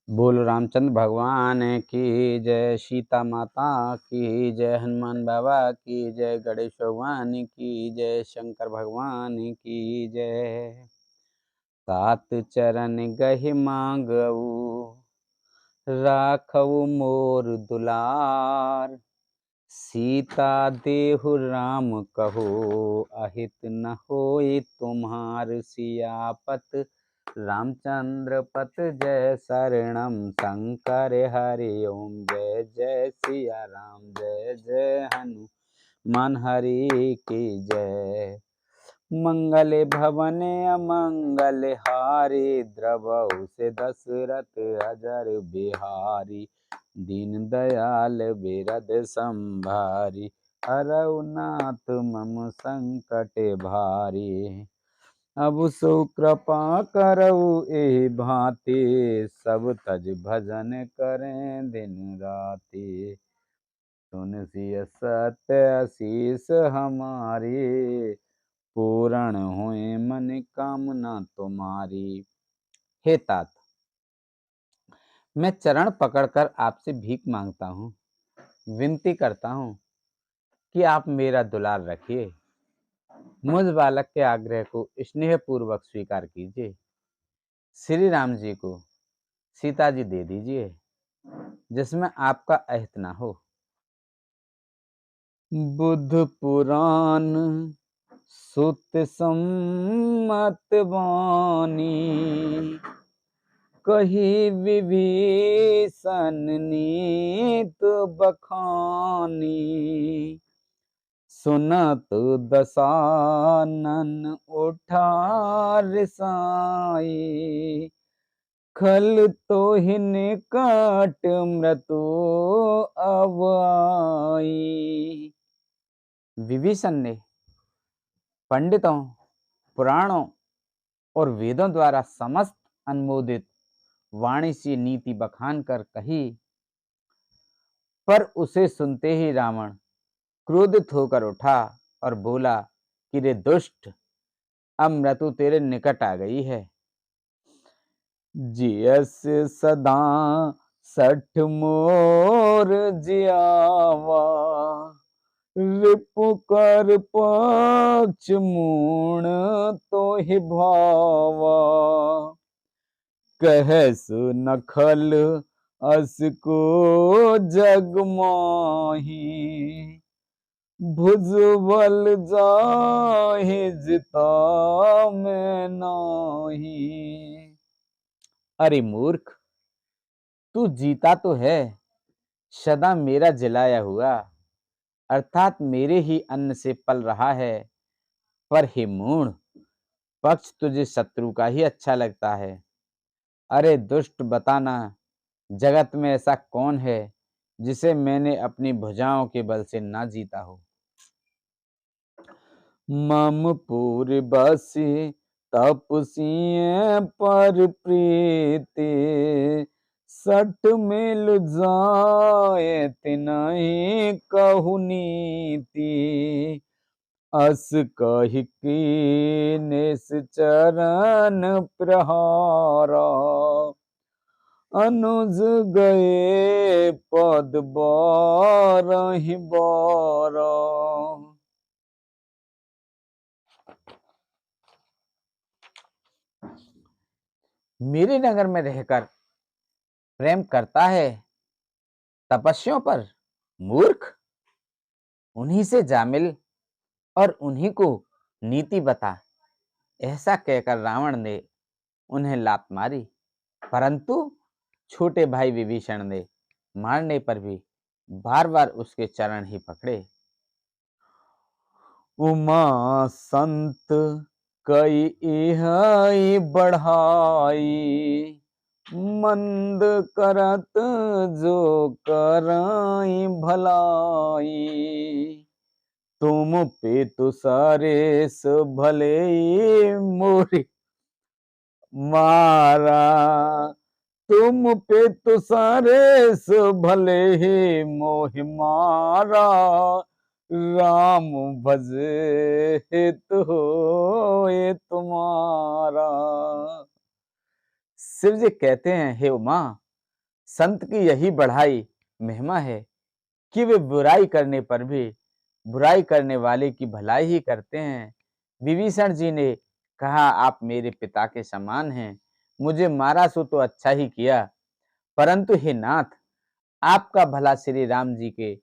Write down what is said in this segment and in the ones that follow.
बोलो रामचंद्र भगवान की जय, सीता माता की जय, हनुमान बाबा की जय, गणेश भगवान की जय, शंकर भगवान की जय। सात चरण गहि मांगऊ राखऊ मोर दुलार। सीता देहु राम कहो अहित न होई तुम्हार। सियापत रामचंद्र पत जय शरणम शंकर हरि ओम। जय जय सिया राम जय जय हनुमान हरि की जय। मंगल भवन अमंगल हारी द्रवहु से दशरथ अजर बिहारी। दीन दयाल बिरद संभारी हरऊ नाथ मम संकट भारी। अब सो कृपा करऊ एहि भांति सब तज भजन करें दिन राति। तुलसी सत्य आशीष हमारी पूर्ण हुए मन कामना तुम्हारी। हे तात, मैं चरण पकड़कर आपसे भीख मांगता हूँ, विनती करता हूँ कि आप मेरा दुलार रखिए। मुझ बालक के आग्रह को स्नेह पूर्वक स्वीकार कीजिए। श्री राम जी को सीता जी दे दीजिए जिसमें आपका अहित ना हो। बुद्ध पुराण सुत सम्मत वाणी कही विभीषण नीत बखानी। सुनत दसानन उठा साई खल तो ही निकट मृत्यु अब आई। विभीषण ने पंडितों, पुराणों और वेदों द्वारा समस्त अनुमोदित वाणी से नीति बखान कर कही, पर उसे सुनते ही रावण क्रोधित होकर उठा और बोला कि रे दुष्ट, अब मृत्यु तेरे निकट आ गई है। जियस सदा सठ मोर जियावा रिपु कर पक्ष मूण तो ही भावा। कह सुनखल अस को जग माही भुजबल जाहि जिता में नाही। अरे मूर्ख, तू जीता तो है, सदा मेरा जिलाया हुआ, अर्थात मेरे ही अन्न से पल रहा है। पर हे मूढ़, पक्ष तुझे शत्रु का ही अच्छा लगता है। अरे दुष्ट, बताना, जगत में ऐसा कौन है जिसे मैंने अपनी भुजाओं के बल से ना जीता हो। मम पूर बसी तपसिए पर प्रीति सठ मिल जाए तिनहि कहु नीति। अस कहि कीनेस चरण प्रहारा अनुज गए पद बारहि बारा। मेरे नगर में रहकर प्रेम करता है तपस्वियों पर? मूर्ख, उन्हीं से जा मिल और उन्हीं को नीति बता। ऐसा कहकर रावण ने उन्हें लात मारी, परंतु छोटे भाई विभीषण ने मारने पर भी बार बार उसके चरण ही पकड़े। उमा संत कई इहाई बढ़ाई मंद करत जो कराई भलाई। तुम पे तो सारे सो भले मोरी मारा। तुम पे तो सारे सो भले ही मोहि मारा। राम भजे हित होए तुम्हारा। शिव जी कहते हैं, हे उमा, संत की यही बढ़ाई महिमा है कि वे बुराई करने पर भी बुराई करने वाले की भलाई ही करते हैं। विभीषण जी ने कहा, आप मेरे पिता के समान हैं, मुझे मारा सो तो अच्छा ही किया, परंतु हे नाथ, आपका भला श्री राम जी के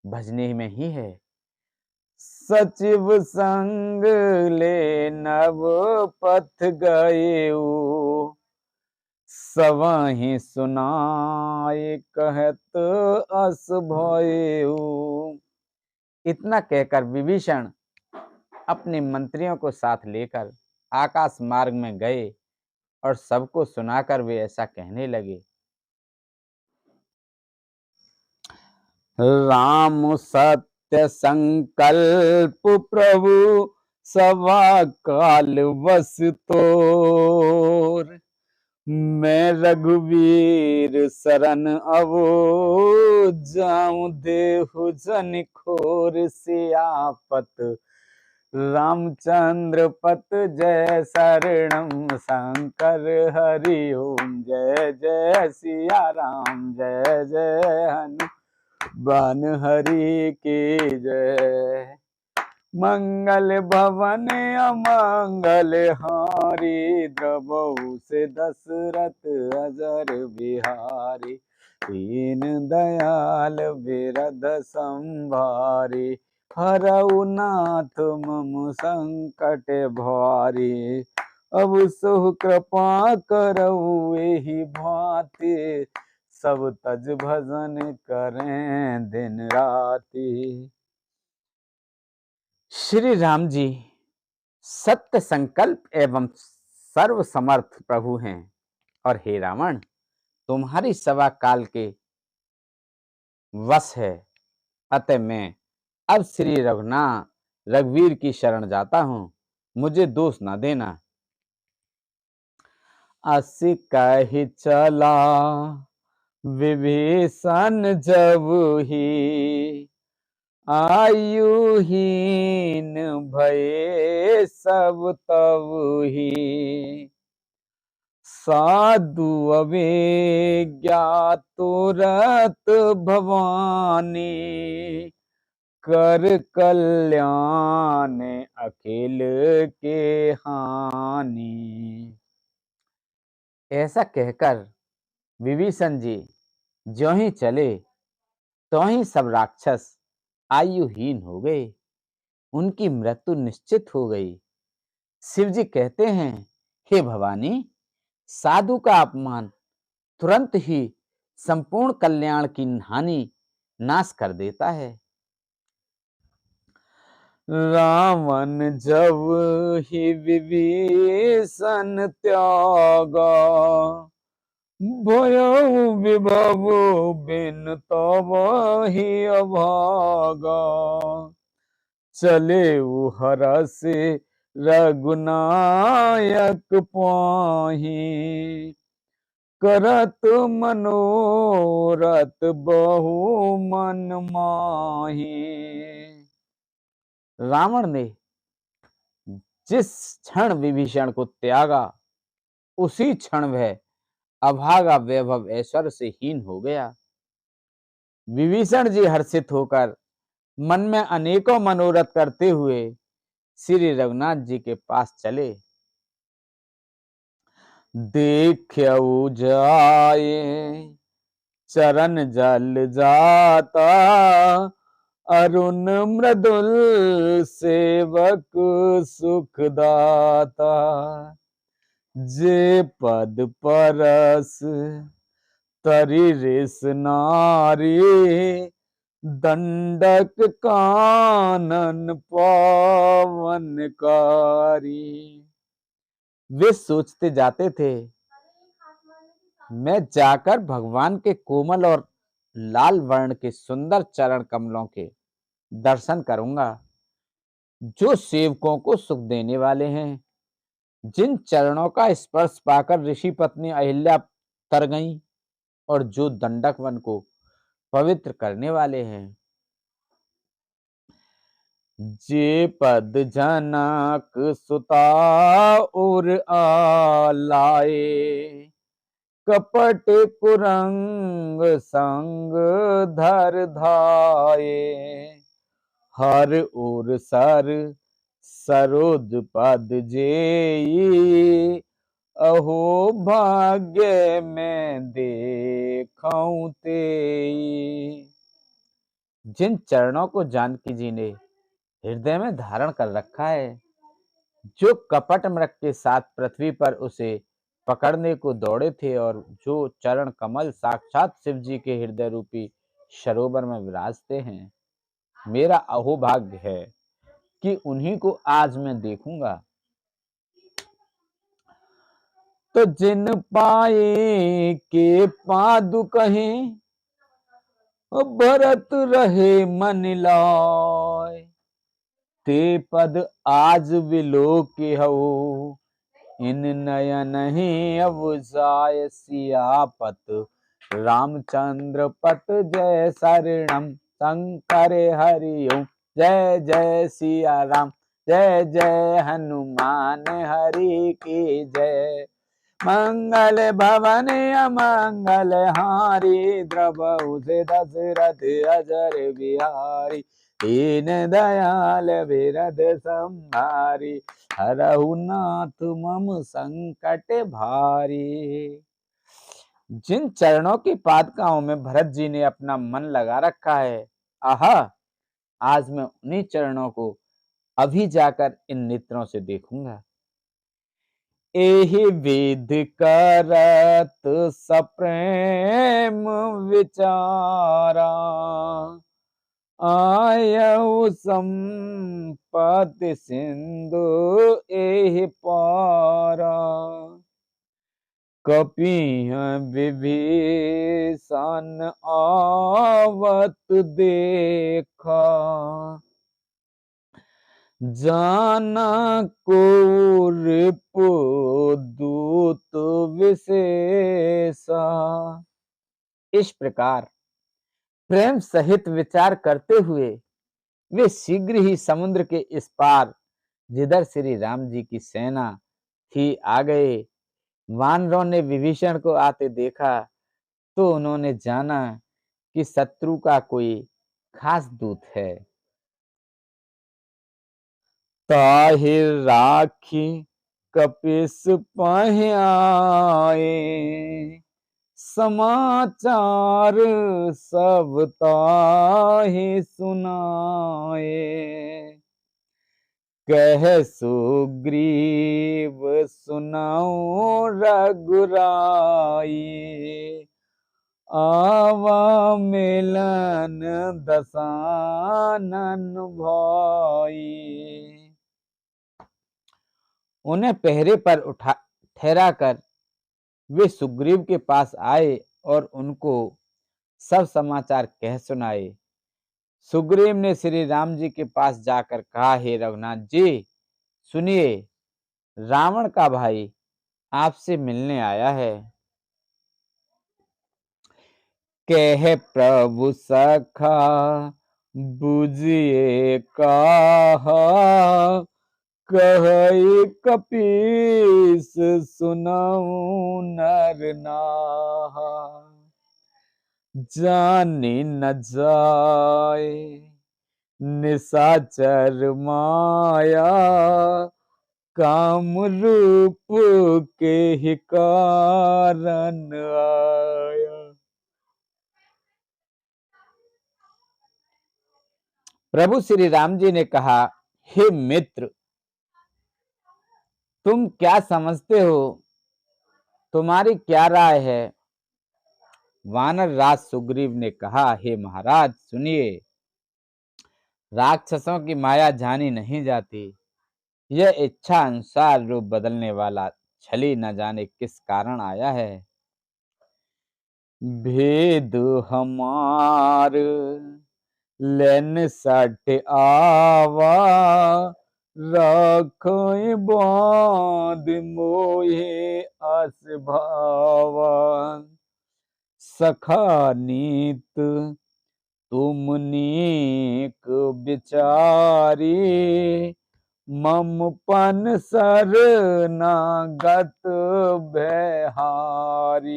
भजने में ही है। सचिव संग ले नव पथ गएऊ, सवहि सुनाए कहत अस भयऊ। इतना कहकर विभीषण अपने मंत्रियों को साथ लेकर आकाश मार्ग में गए और सबको सुनाकर वे ऐसा कहने लगे, राम सत्य संकल्प प्रभु सवा काल बस तोर, मैं रघुवीर शरण अवो जाऊं देहु जन खोर, सियापत रामचंद्र पत जय शरणम शंकर हरि ओम, जय जय सिया राम जय जय हनुमान हरि की जय। मंगल भवन अमंगल हारी, द्रवहु से दशरथ अजर बिहारी, दीन दयाल बिरद संभारी, हरऊ नाथ मम संकट भारी, अब सुह कृपा करऊ एहि भांति, सब तज भजन करें दिन राति। श्री राम जी सत्य संकल्प एवं सर्व समर्थ प्रभु हैं, और हे रावण, तुम्हारी सवा काल के वश है। अतः मैं अब श्री रघुवीर की शरण जाता हूं, मुझे दोष न देना। अस कहि चला विभीषण जब ही, आयुहीन भये सब तब ही, साधु अवेज्ञा तुरत भवानी, कर कल्याण अखिल के हानि। ऐसा कहकर विभीषण जी ज्यों ही चले त्यों ही सब राक्षस आयुहीन हो गए, उनकी मृत्यु निश्चित हो गई। शिव जी कहते हैं, हे भवानी, साधु का अपमान तुरंत ही संपूर्ण कल्याण की हानि नाश कर देता है। रावण जब ही विभीषण त्यागा, भयउ विभव बिन तब ही अभागा, चले हरस रघुनायक पाहि, करत मनोरथ बहु मन माही। रावण ने जिस क्षण विभीषण को त्यागा, उसी क्षण वह अभागा वैभव ऐश्वर्य से हीन हो गया। विभीषण जी हर्षित होकर मन में अनेकों मनोरथ करते हुए श्री रघुनाथ जी के पास चले। देखऊ जाए चरण जल जाता, अरुण मृदुल सेवक सुखदाता, जे पद परस तरि रिस नारी, दंडक कानन पावनकारी। वे सोचते जाते थे, मैं जाकर भगवान के कोमल और लाल वर्ण के सुंदर चरण कमलों के दर्शन करूंगा, जो सेवकों को सुख देने वाले हैं, जिन चरणों का स्पर्श पाकर ऋषि पत्नी अहिल्या तर गईं, और जो दंडक वन को पवित्र करने वाले हैं। जे पद जनक सुता उर आलाए, कपट कुरंग संग धर धाये, हर ओर सर सरोज पद जेई, अहो भाग्य में देखऊं तेई। जिन चरणों को जानकी जी ने हृदय में धारण कर रखा है, जो कपट मृग के साथ पृथ्वी पर उसे पकड़ने को दौड़े थे, और जो चरण कमल साक्षात शिव जी के हृदय रूपी सरोवर में विराजते हैं, मेरा अहोभाग्य है कि उन्हीं को आज मैं देखूंगा। तो जिन पाए के पादुकहीं, भरत रहे मन लाय, ते पद आज विलोके हो, इन नयन ही अब जाय। सियापत रामचंद्र पत जय शरणम, शंकर हरि ओम जय जय सिया राम, जय जय हनुमान हरि की जय। मंगल भवन अमंगल हारी, द्रवहु से दशरथ अजर बिहारी, दीन दयाल बिरद संहारी, हरहु नाथ मम संकट भारी। जिन चरणों की पादुकाओं में भरत जी ने अपना मन लगा रखा है, आहा, आज मैं उन्हीं चरणों को अभी जाकर इन नेत्रों से देखूंगा। एहि विधि करत सप्रेम विचारा, आयऊ संपत्ति सिंधु एहि पारा। कपिह विभीषण आवत देखा, जाना को रिपुदूत विशेषा। इस प्रकार प्रेम सहित विचार करते हुए वे शीघ्र ही समुद्र के इस पार, जिधर श्री राम जी की सेना थी, आ गए। वानरों ने विभीषण को आते देखा तो उन्होंने जाना कि शत्रु का कोई खास दूत है। ताहिर राखी कपिस पहि आए, समाचार सब ताहि सुनाए। कह सुग्रीव सुनाऊं रघुराई, आवा मिलन दसानन भाई। उन्हें पहरे पर उठा ठहरा कर वे सुग्रीव के पास आए और उनको सब समाचार कह सुनाए। सुग्रीव ने श्री राम जी के पास जाकर कहा, हे रघुनाथ जी, सुनिए, रावण का भाई आपसे मिलने आया है। कह प्रभु सखा बुझिए कहा, कहई कपीस सुनाऊं नर नाहा। जानी न जाए निशाचर माया, काम रूप के ही कारण आया। प्रभु श्री राम जी ने कहा, हे मित्र, तुम क्या समझते हो? तुम्हारी क्या राय है? वानर राज सुग्रीव ने कहा, हे महाराज सुनिए, राक्षसों की माया जानी नहीं जाती। यह इच्छा अनुसार रूप बदलने वाला छली न जाने किस कारण आया है। भेद हमार लेन सट आवा, राखों बांध मोहे अस भावा। सखा नीत तुम नीक विचारी, ममपन शरणागत बिहारी।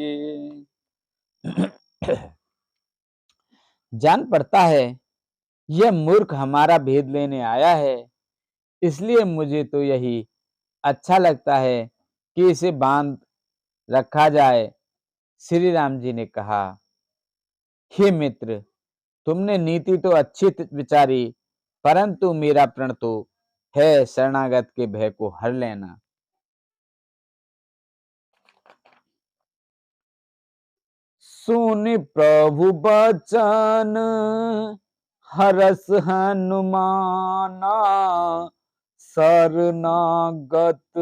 जान पड़ता है यह मूर्ख हमारा भेद लेने आया है, इसलिए मुझे तो यही अच्छा लगता है कि इसे बांध रखा जाए। श्री राम जी ने कहा, हे मित्र, तुमने नीति तो अच्छी विचारी, परंतु मेरा प्रण तो है शरणागत के भय को हर लेना। सुनि प्रभु बचन हरस हनुमाना, शरणागत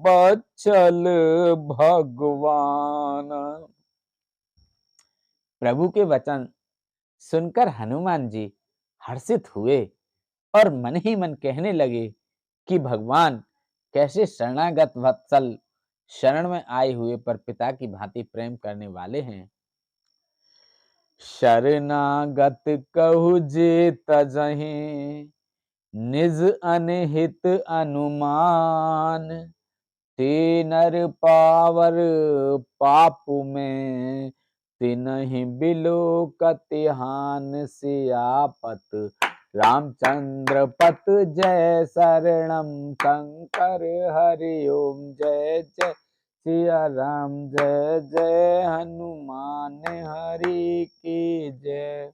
बचल भगवान। प्रभु के वचन सुनकर हनुमान जी हर्षित हुए और मन ही मन कहने लगे कि भगवान कैसे शरणागत वत्सल, शरण में आए हुए पर पिता की भांति प्रेम करने वाले हैं। शरणागत कहु जे तजहि, निज अनहित अनुमान। ते नर पावर पापु में, तिनहि बिलोकति हान। सियापत रामचंद्र पत जय, शरणम शंकर हरि ओम जय जय। सिया राम जय जय, हनुमान हरि की जय।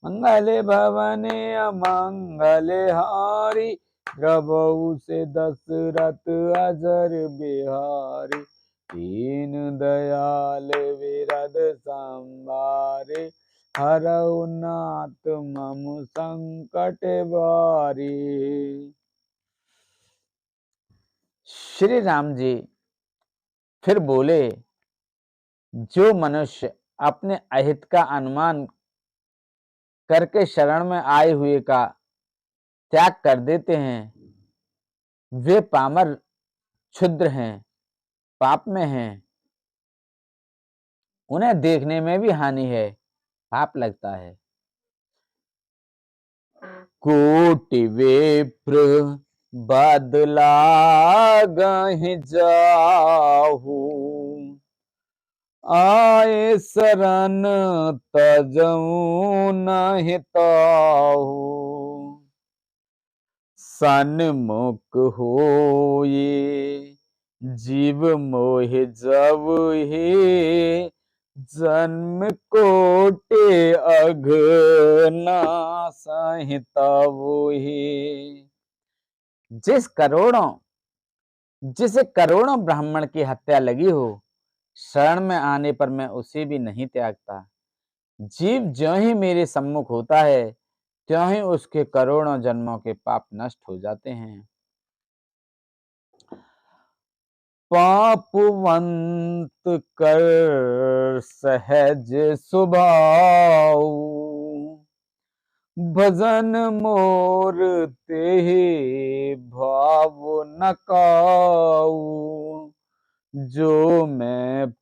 मंगल भवने अमंगल हारी, प्रभु से दशरथ अजर बिहारी। दीन दयाल विरद संभारे, हरऊ नाथ मम संकट बारी। श्री राम जी फिर बोले, जो मनुष्य अपने अहित का अनुमान करके शरण में आए हुए का त्याग कर देते हैं, वे पामर क्षुद्र हैं, पाप में हैं। उन्हें देखने में भी हानि है, पाप लगता है। कोटि विप्र बदला गहि जाहू, आए शरण तजऊ नहि ताहू। सन्मुख होए जीव मोह जब हे, जन्म कोटि अघना संहितव हे। जिसे करोड़ों ब्राह्मण की हत्या लगी हो, शरण में आने पर मैं उसे भी नहीं त्यागता। जीव ज्यों ही मेरे सम्मुख होता है, त्यों ही उसके करोड़ों जन्मों के पाप नष्ट हो जाते हैं। पापवंत कर सहज स्वभाव, भजन मोर तेहि भाव न काऊ। जो मैं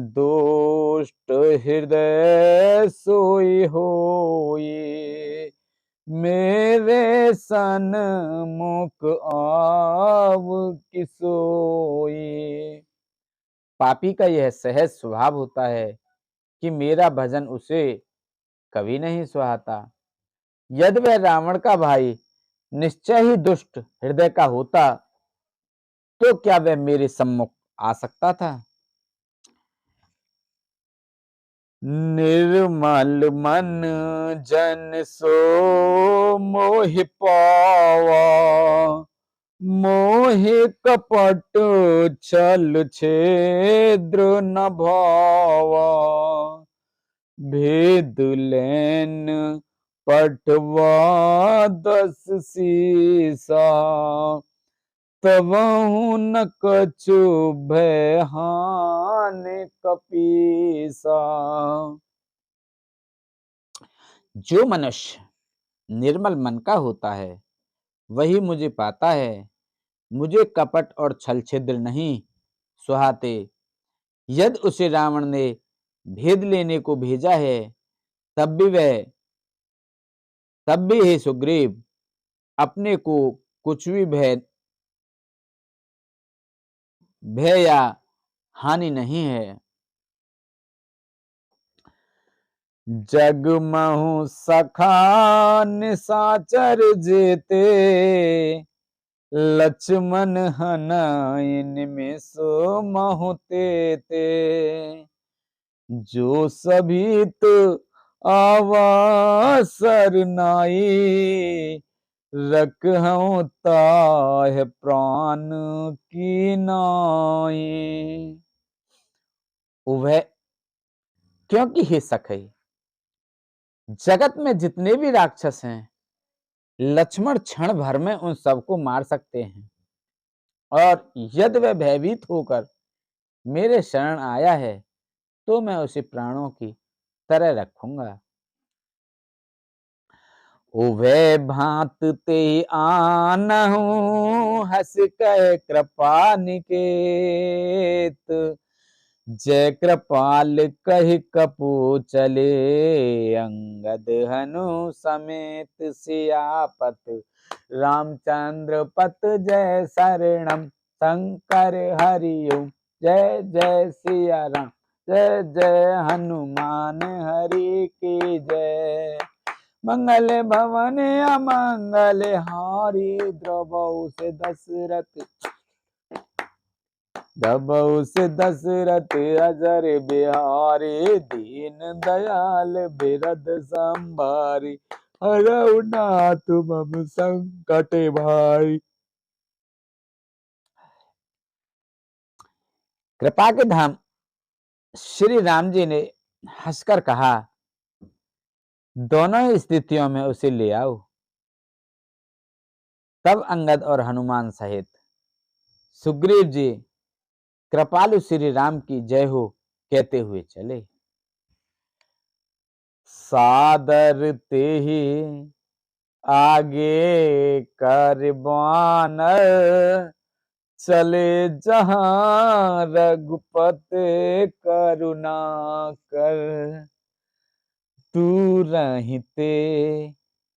दोष्ट हृदय सोई होए, मेरे सन मुख आव किसोई। पापी का यह सहज स्वभाव होता है कि मेरा भजन उसे कभी नहीं सुहाता। यदि वह रावण का भाई निश्चय ही दुष्ट हृदय का होता, तो क्या वह मेरे सम्मुख आ सकता था। निर्मल मन जन सो मोहि पावा, मोहि कपट छल छेद्र न भावा। भेद लेन पटवा 10 सीसा, तबहु न कछु भय हान कपीसा। जो मनुष्य निर्मल मन का होता है, वही मुझे पाता है। मुझे कपट और छल छिद्र नहीं सुहाते। यदि उसे रावण ने भेद लेने को भेजा है, तब भी वह तब भी हे सुग्रीव, अपने को कुछ भी भय या हानि नहीं है। जगमहु सखा निशाचर जेते, लक्ष्मण हनइन में सो महु तेते। जो सभित आवासर नाई, रखहु ताह प्राण की नाई। उभय, क्योंकि हे सखे, जगत में जितने भी राक्षस हैं, लक्ष्मण क्षण भर में उन सबको मार सकते हैं, और यदि वह भयभीत होकर मेरे शरण आया है तो मैं उसे प्राणों की तरह रखूंगा। उभय भांत ते आनहु, हस कह कृपा निकेत। जय कृपाल कहि कपू चले, अंगद हनु समेत। सियापत रामचंद्र पत जय शरणम, शंकर हरिओम जय जय सिया राम। जय जय हनुमान हरि की जय। मंगल भवन अमंगल हारी, द्रवहु से दशरथ अजर बिहारी। दीन दयाल बिरद संभारी, हरऊ नाथ मम संकट भारी। कृपा के धाम श्री राम जी ने हंसकर कहा, दोनों स्थितियों में उसे ले आओ। तब अंगद और हनुमान सहित सुग्रीव जी कृपालु श्री राम की जय हो कहते हुए चले। सादर ते ही आगे करबान, चले जहां रघुपति करुणा कर। तू रहते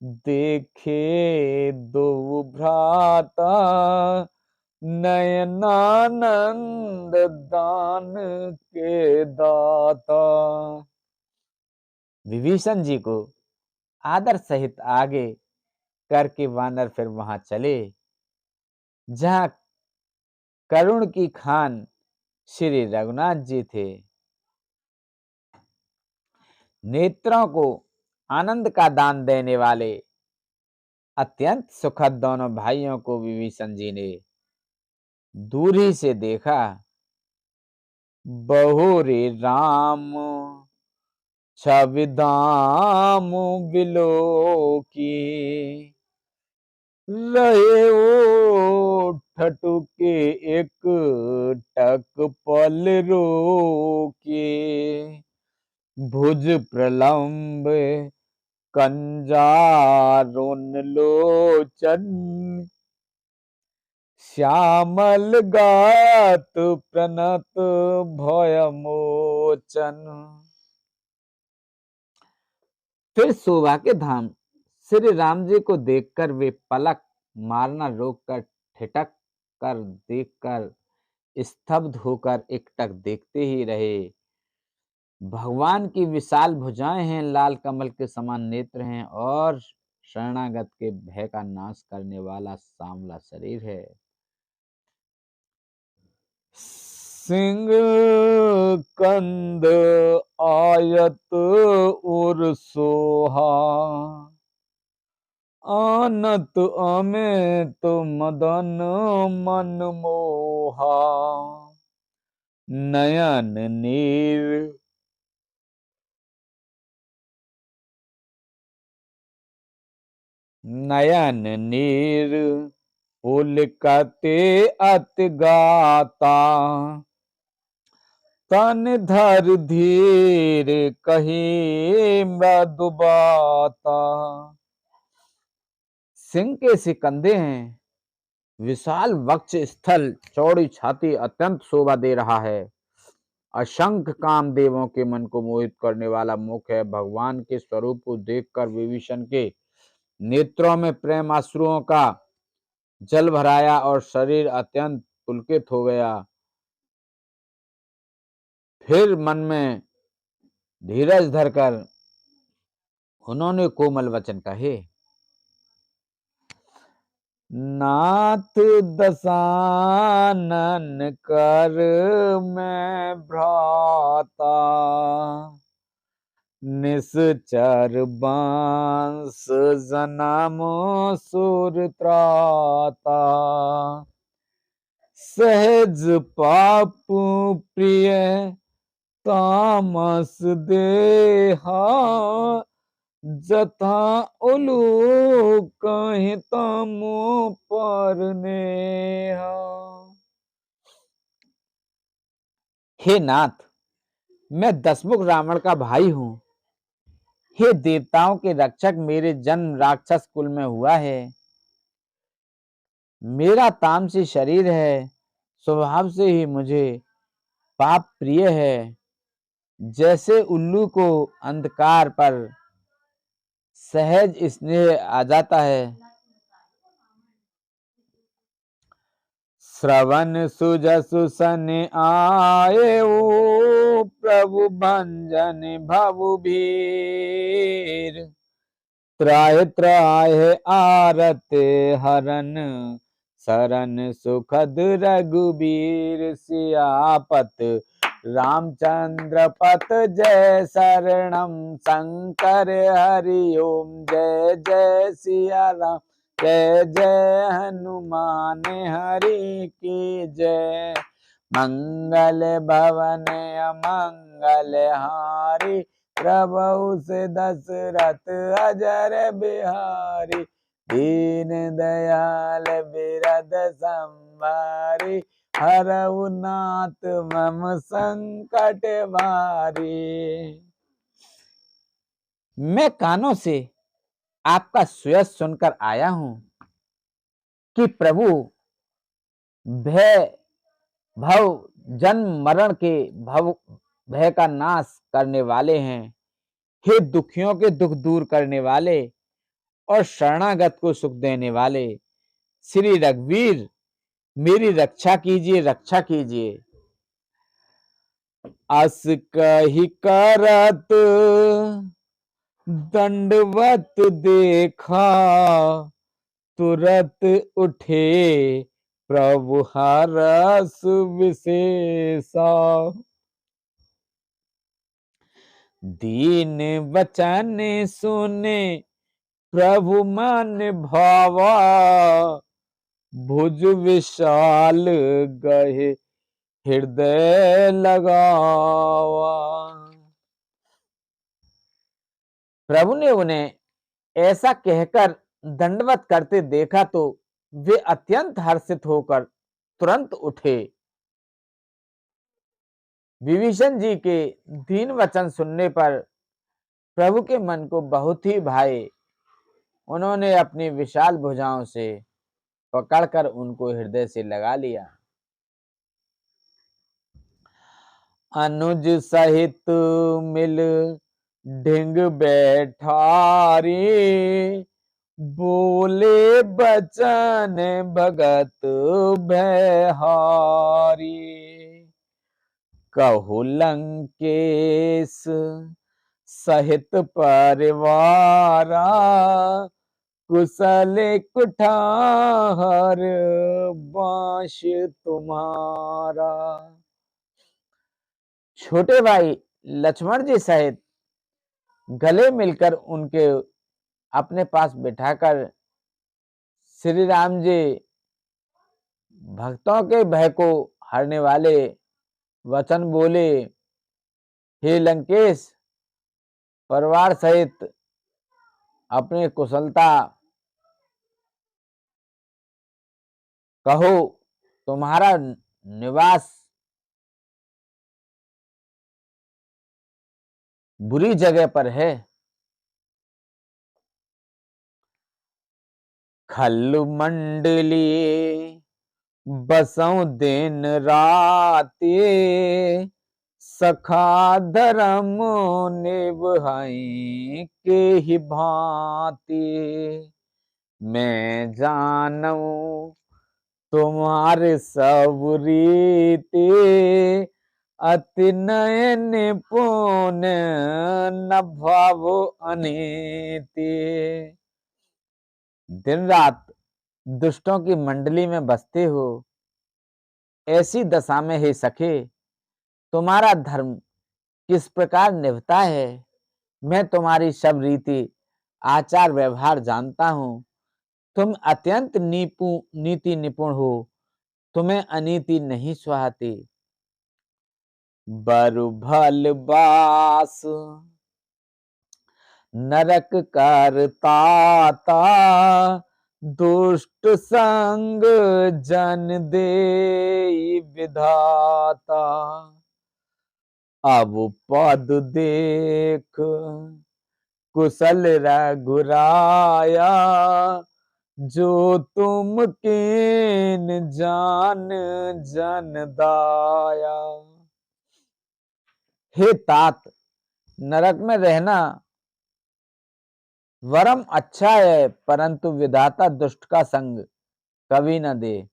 देखे दो भ्राता, नयनानंद दान के दाता। विभीषण जी को आदर सहित आगे करके वानर फिर वहां चले जहां करुण की खान श्री रघुनाथ जी थे। नेत्रों को आनंद का दान देने वाले अत्यंत सुखद दोनों भाइयों को विभीषण जी ने दूर ही से देखा। बहुरे राम छविदाम बिलो की, रहे ओ ठटुके एक टक पल रोके। भुज प्रलंब कंजारुन लोचन, श्यामल गात प्रणत भय मोचन। फिर शोभा के धाम श्री राम जी को देखकर वे पलक मारना रोककर ठिठक कर देखकर स्तब्ध होकर एकटक देखते ही रहे। भगवान की विशाल भुजाएं हैं, लाल कमल के समान नेत्र हैं और शरणागत के भय का नाश करने वाला सांवला शरीर है। सिंह कंद आयत उर सोहा, आनत अमित मदन मन मोहा। नयन नीर नयन नीर पुलकते अति गाता, तन धर धीर कही मृदु बाता। सिंह के से कंधे हैं, विशाल वक्ष स्थल, चौड़ी छाती अत्यंत शोभा दे रहा है। असंख्य कामदेवों के मन को मोहित करने वाला मुख है। भगवान के स्वरूप को देखकर विभीषण के नेत्रों में प्रेम आंसुओं का जल भराया और शरीर अत्यंत पुलकित हो गया। फिर मन में धीरज धरकर उन्होंने कोमल वचन कहे, नाथ दशानन कर मैं भ्राता, निश्चर बांस जन्म सुर त्राता, सहज पाप प्रिय तामस देहा, जथा उलूक कहीं तमो पर नेहा। हे नाथ, मैं दशमुख रावण का भाई हूं। हे देवताओं के रक्षक, मेरे जन्म राक्षस कुल में हुआ है। मेरा तामसी शरीर है, स्वभाव से ही मुझे पाप प्रिय है। जैसे उल्लू को अंधकार पर सहज स्नेह आ जाता है, श्रवण सुजसु सन आए ओ प्रभु भंजन भवु भीर, त्राहि त्राहि आरत हरन शरण सुखद रघुबीर। सियापत रामचंद्र पत जय शरणम शंकर हरि ओम। जय जय सिया राम, जय जय हनुमान हरि की जय। मंगल भवन अमंगल हारी, प्रभु से दशरथ अजर बिहारी। दीन दयाल बिरद संभारी, हरऊ नाथ मम संकट भारी। मैं कानों से आपका सुयश सुनकर आया हूं कि प्रभु भय भव जन्म मरण के भय का नाश करने वाले हैं। हे दुखियों के दुख दूर करने वाले और शरणागत को सुख देने वाले श्री रघुवीर, मेरी रक्षा कीजिए, रक्षा कीजिए। अस कही करत दंडवत देखा, तुरत उठे प्रभु हरस विशेषा। दीन वचन सुने प्रभु मन भावा, भुज विशाल गहे हृदय लगावा। प्रभु ने उन्हें ऐसा कहकर दंडवत करते देखा तो वे अत्यंत हर्षित होकर तुरंत उठे। विभीषण जी के दीन वचन सुनने पर प्रभु के मन को बहुत ही भाए। उन्होंने अपनी विशाल भुजाओं से पकड़कर उनको हृदय से लगा लिया। अनुज सहित मिल ढिंग बैठारी, बोले बचन भगत भयहारी। कहु लंकेश सहित परिवारा, कुशल कुठार बांश तुम्हारा। छोटे भाई लक्ष्मण जी सहित गले मिलकर उनके अपने पास बिठाकर श्री राम जी भक्तों के भय को हरने वाले वचन बोले, हे लंकेश, परिवार सहित अपने कुशलता कहो, तुम्हारा निवास बुरी जगह पर है। खल्लु मंडली बसों दिन राते, सखा धर्म निभाई के ही भांति। मैं जानूं तुम्हारे सब रीति, अति नय निपुण न भावो अनीति। दिन रात दुष्टों की मंडली में बसते हो, ऐसी दशा में हे सखे तुम्हारा धर्म किस प्रकार निभता है, मैं तुम्हारी सब रीति आचार व्यवहार जानता हूँ। तुम अत्यंत नीति निपुण हो, तुम्हें अनीति नहीं सुहाती। बरु भल बास नरक करताता, दुष्ट संग जन दे विधाता। अब पद देख कुशल रघुराया, जो तुम कीन जान जन दाया। हे तात, नरक में रहना वरम अच्छा है, परंतु विधाता दुष्ट का संग कभी न दे।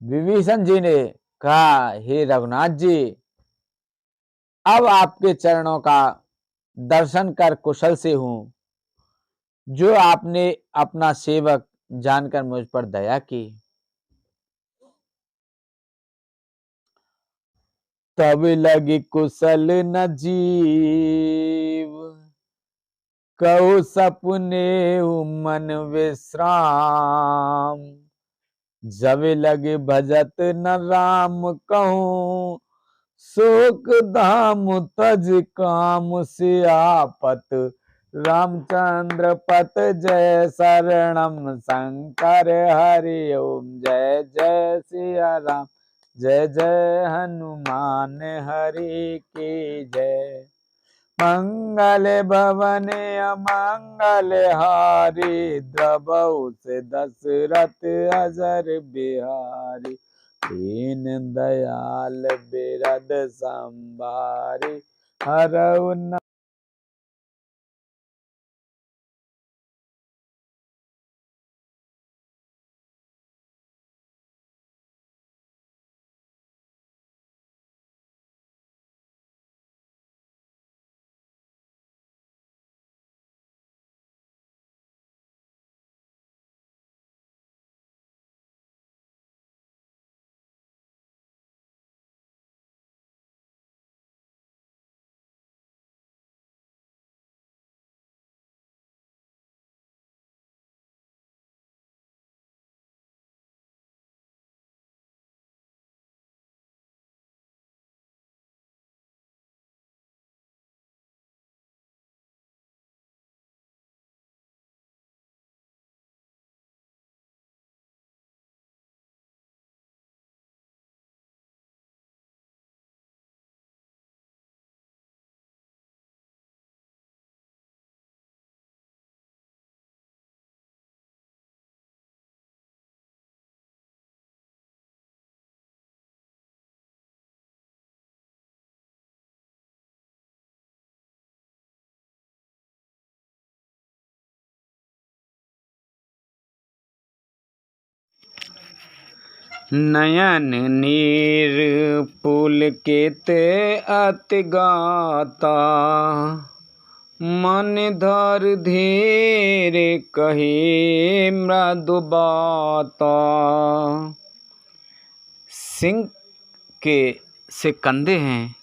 विभीषण जी ने कहा, हे रघुनाथ जी, अब आपके चरणों का दर्शन कर कुशल से हूं, जो आपने अपना सेवक जानकर मुझ पर दया की। तब लगी कुशल न जीव, कहु सपने मन विश्राम। जब लगे भजत न राम कहूँ, शोक धाम तज काम सियापत। रामचंद्र पत जय शरणम शंकर हरि ओम। जय जय सिया राम, जय जय हनुमान हरि की जय। मंगल भवन अमंगल हारी, द्रवहु से दशरथ अजर बिहारी। दीन दयाल बिरद संभारी, हरऊ न नयन नीर पुलकित अति गाता, मन धर धीर कही मृदु बाता। सिंह के से कंधे हैं,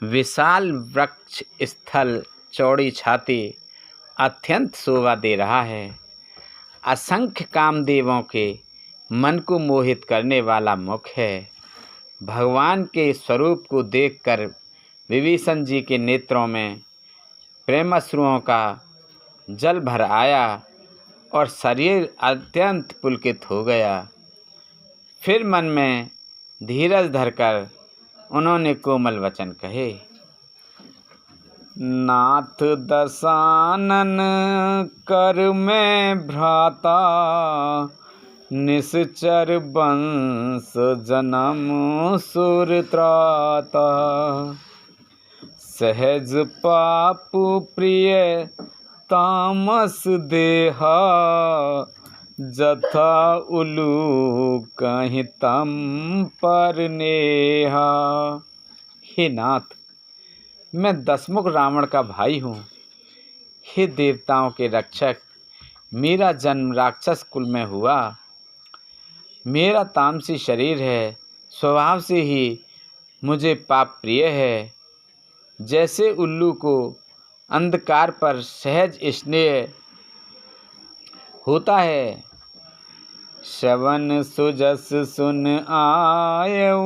विशाल वृक्ष स्थल, चौड़ी छाती, अत्यंत शोभा दे रहा है। असंख्य कामदेवों के मन को मोहित करने वाला मुख है। भगवान के स्वरूप को देखकर विभीषण जी के नेत्रों में प्रेमाश्रुओं का जल भर आया और शरीर अत्यंत पुलकित हो गया। फिर मन में धीरज धरकर उन्होंने कोमल वचन कहे, नाथ दशानन कर मैं भ्राता, निश्चर वंश जन्म सुर त्राता। सहज पाप प्रिय तामस देहा, जथा उलू कहीं तम पर नेहा। हे नाथ, मैं दसमुख रावण का भाई हूँ। हे देवताओं के रक्षक, मेरा जन्म राक्षस कुल में हुआ। मेरा तामसी शरीर है, स्वभाव से ही मुझे पाप प्रिय है। जैसे उल्लू को अंधकार पर सहज स्नेह होता है। श्रवण सुजस सुन आयऊ,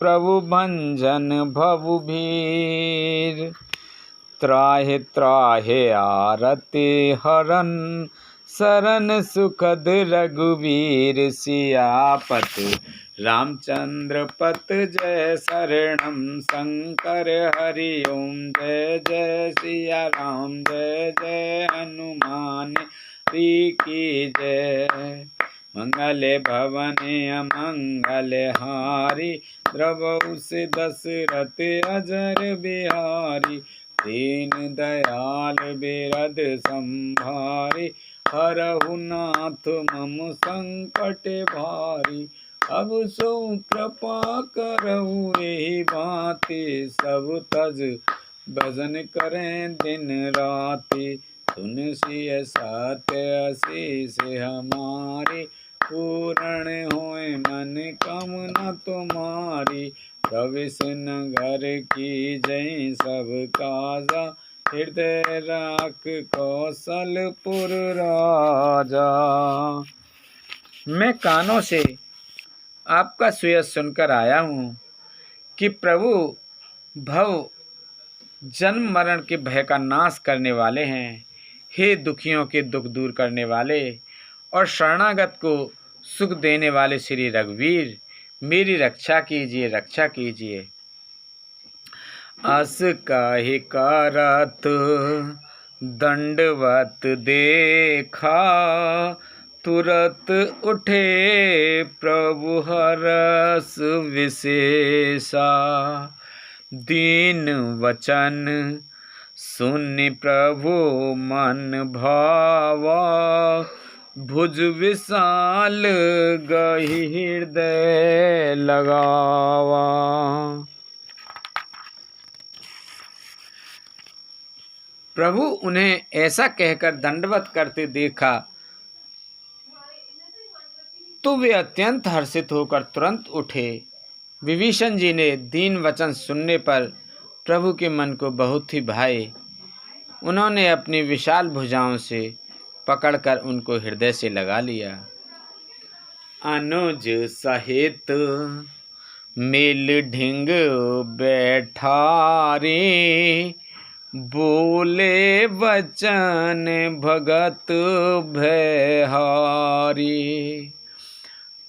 प्रभु भंजन भवु भीर। त्राहे त्राहे आरती हरन, शरण सुखद रघुवीर। सियापत रामचंद्र पत जय, शरणम शंकर हरि ओम। जय जय सिया राम, जय जय हनुमान की जय। मंगल भवन अमंगल हारी, द्रवहु से दशरथ अजर बिहारी। दीन दयाल बिरद संभारी, हरहु नाथ मम संकट भारी। अब सो कृपा करहु एहि भांति, सब तज भजन करें दिन राति। तुलसी सत्य असीस हमारी, पूर्ण होए मन कामना तुम्हारी। प्रविश नगर की जय सब काजा, हृदय राख कौशलपुर राजा। मैं कानों से आपका सुयश सुनकर आया हूँ कि प्रभु भव जन्म मरण के भय का नाश करने वाले हैं। हे दुखियों के दुख दूर करने वाले और शरणागत को सुख देने वाले श्री रघुवीर, मेरी रक्षा कीजिए, रक्षा कीजिए। अस काहि करत दंडवत देखा, तुरत उठे प्रभु हरस विशेषा। दीन वचन सुनि प्रभु मन भावा, भुज विशाल गहि हृदय लगावा। प्रभु उन्हें ऐसा कहकर दंडवत करते देखा तो वे अत्यंत हर्षित होकर तुरंत उठे। विभीषण जी ने दीन वचन सुनने पर प्रभु के मन को बहुत ही भाए। उन्होंने अपनी विशाल भुजाओं से पकड़कर उनको हृदय से लगा लिया। अनुज सहित मेल ढिंग बैठारे, बोले वचन भगत भयहारी।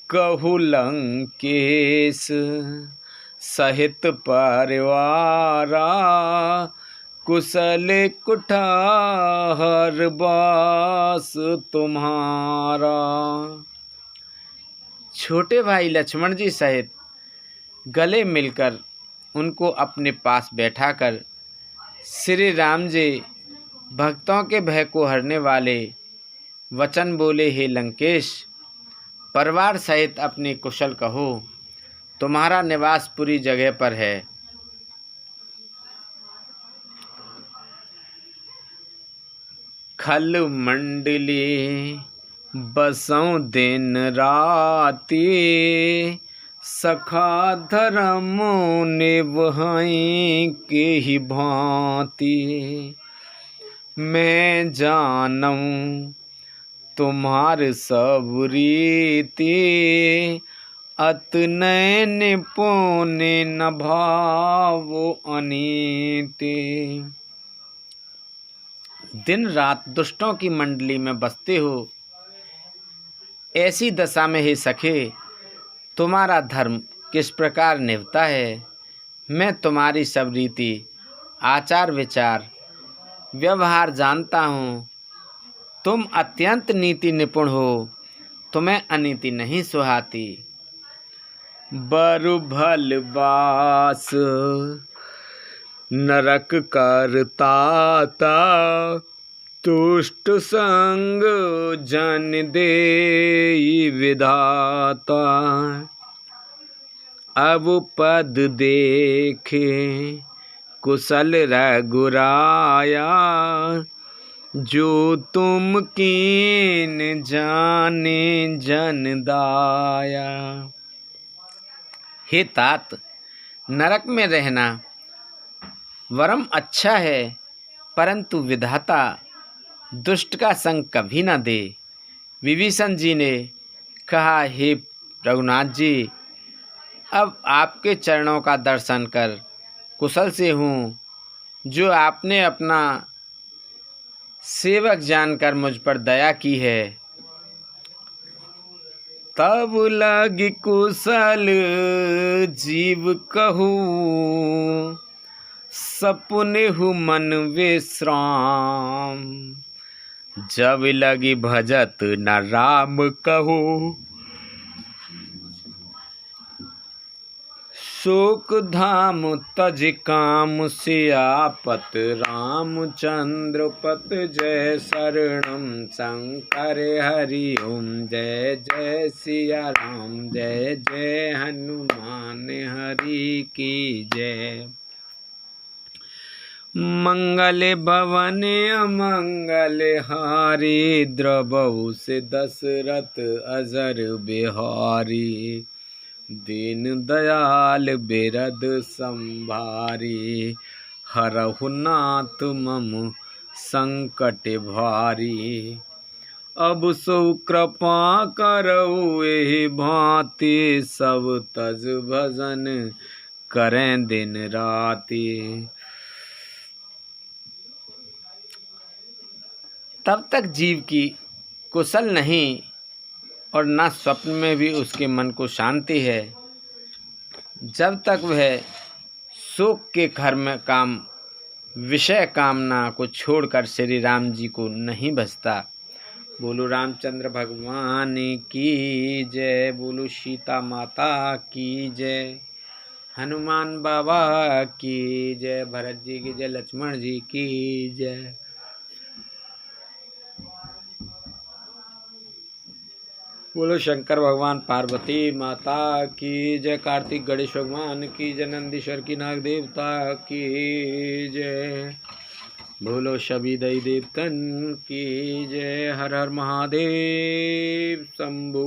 कहु लंकेश सहित परिवारा, कुशल कुठार बास तुम्हारा। छोटे भाई लक्ष्मण जी सहित गले मिलकर उनको अपने पास बैठाकर श्री राम जी भक्तों के भय को हरने वाले वचन बोले, हे लंकेश, परिवार सहित अपने कुशल कहो, तुम्हारा निवास पूरी जगह पर है। खल मंडली बसों दिन राती, सखा धर्म निभाई के ही भांति। मैं जानूं तुम्हार सब रीति, अतनय निपुण न भावो अनीति। दिन रात दुष्टों की मंडली में बसते हो, ऐसी दशा में हे सखे तुम्हारा धर्म किस प्रकार निभता है। मैं तुम्हारी सब रीति, आचार विचार, व्यवहार जानता हूँ। तुम अत्यंत नीति निपुण हो, तुम्हें अनीति नहीं सुहाती। बरु भल बास नरक करताता, तुष्ट संग जन दे विधाता। अब पद देखे कुशल रघुराया, जो तुम कीन जाने जन दाया। हे तात, नरक में रहना वरम अच्छा है, परंतु विधाता दुष्ट का संग कभी न दे। विभीषण जी ने कहा, हे रघुनाथ जी, अब आपके चरणों का दर्शन कर कुशल से हूँ, जो आपने अपना सेवक जानकर मुझ पर दया की है। तब लगी कुशल जीव कहूँ, सपुने हु मन विश्राम। जब लगी भजत न राम कहू, शोक धाम तज काम सियापत। रामचंद्र पत जय शरणम शंकर हरि ओम। जय जय सिया राम, जय जय हनुमान हरि की जय। मंगल भवन अमंगल हारी, द्रवहु से दशरथ अजर बिहारी। दीन दयाल बिरद संभारी, हरहु नाथ मम संकट भारी। अब सो कृपा करऊ एहि भांति, सब तज भजन करें दिन राति। तब तक जीव की कुशल नहीं और न स्वप्न में भी उसके मन को शांति है, जब तक वह शोक के घर में काम विषय कामना को छोड़कर श्री राम जी को नहीं भजता। बोलो रामचंद्र भगवान की जय, बोलो सीता माता की जय, हनुमान बाबा की जय, भरत जी की जय, लक्ष्मण जी की जय। बोलो शंकर भगवान पार्वती माता की जय, कार्तिक गणेश भगवान की जय, नंदीश्वर की नाग देवता की जय। बोलो सभी दई देवतन की जय। हर हर महादेव शंभू।